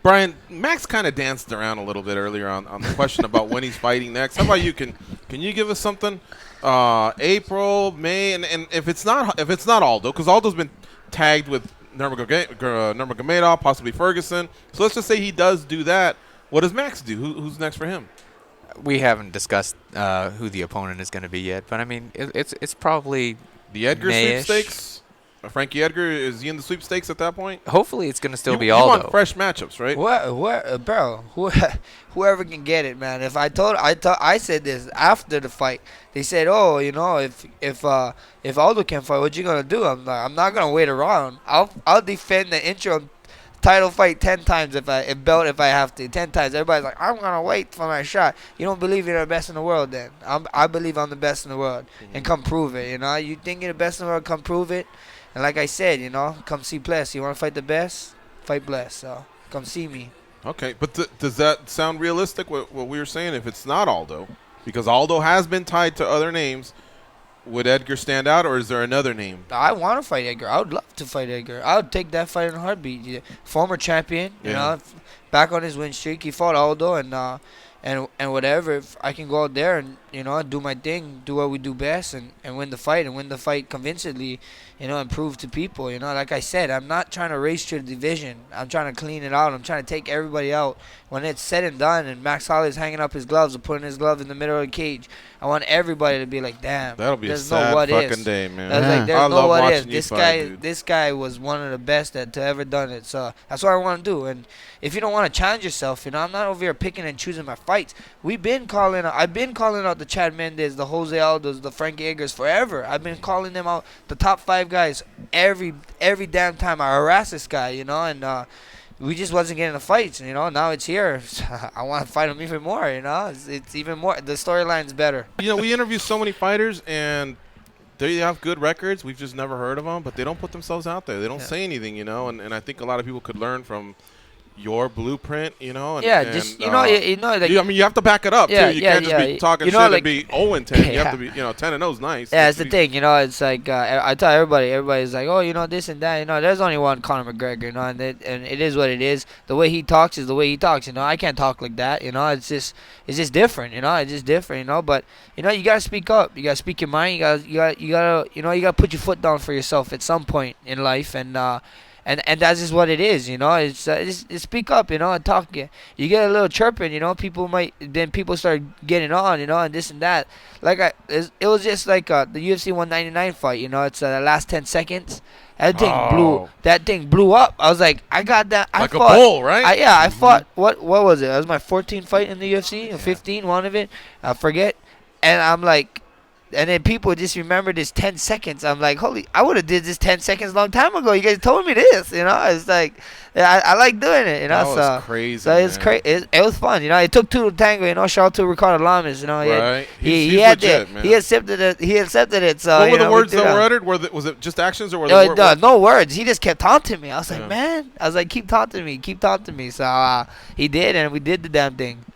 Brian, Max kind of danced around a little bit earlier on the question about when he's fighting next. How about you? Can you give us something? April, May, and if it's not Aldo, because Aldo's been tagged with Nurmagomedov, possibly Ferguson. So let's just say he does do that. What does Max do? Who's next for him? We haven't discussed who the opponent is going to be yet, but I mean, it's probably The Edgar May-ish. sweepstakes? Frankie Edgar, is he in the sweepstakes at that point? Hopefully, it's going to still be You Aldo. want fresh matchups, right? Bro? Whoever can get it, man. If I said this after the fight. They said, "Oh, if Aldo can fight, what you gonna do?" I'm like, I'm not gonna wait around. I'll defend the interim title fight 10 times if I have to. 10 times. Everybody's like, I'm gonna wait for my shot. You don't believe you're the best in the world, then? I believe I'm the best in the world, and come prove it. You think you're the best in the world, come prove it. And like I said, come see Bless. You want to fight the best? Fight Bless. So come see me. Okay, but does that sound realistic, what we were saying? If it's not Aldo, because Aldo has been tied to other names, would Edgar stand out, or is there another name? I want to fight Edgar. I would love to fight Edgar. I would take that fight in a heartbeat. Yeah. Former champion, back on his win streak. He fought Aldo, and whatever. If I can go out there and do my thing, do what we do best, and win the fight convincingly, and prove to people. Like I said, I'm not trying to race to the division. I'm trying to clean it out. I'm trying to take everybody out. When it's said and done, and Max Holloway's hanging up his gloves or putting his glove in the middle of the cage, I want everybody to be like, damn. That'll be there's a sad no what fucking ifs. day, man. That's like, there's I no love what watching ifs. you This fight, guy, dude. this guy was one of the best to ever done it. So that's what I want to do. And if you don't want to challenge yourself, I'm not over here picking and choosing my fights. I've been calling out the Chad Mendes, the Jose Aldos, the Frankie Edgars forever. I've been calling them out, the top 5 guys, every damn time I harass this guy, and we just wasn't getting the fights, now it's here. I want to fight him even more, it's even more, the storyline's better. We interview so many fighters, and they have good records. We've just never heard of them, but they don't put themselves out there. They don't say anything, and I think a lot of people could learn from your blueprint, and, Like, you have to back it up, too. You can't just be talking shit and be 0-10. You have to be, 10-0 is nice. Yeah, it's the thing, it's like, I tell everybody's like, oh, this and that, there's only one Conor McGregor, and it is what it is. The way he talks is the way he talks, I can't talk like that, it's just different, it's just different, but, you gotta speak up, you gotta speak your mind, you gotta put your foot down for yourself at some point in life, and that's just what it is, it's speak up, and talk. You get a little chirping, people start getting on, and this and that. It was just like the UFC 199 fight, it's the last 10 seconds. That thing blew up. I was like, I got that. Like a bull, right? I fought. What was it? That was my 14th fight in the UFC, 15, one of it. I forget. And I'm like. And then people just remember this 10 seconds. I'm like, I would have did this 10 seconds a long time ago. You guys told me this, It's like, I like doing it, That was crazy, So it's crazy. It was fun, It took 2 to tango, Shout out to Ricardo Lamas, Right. He legit, man. He accepted it. So, what were the words that were uttered? Was it just actions, or were no words. He just kept taunting me. I was like, man. Keep taunting me. So he did, and we did the damn thing.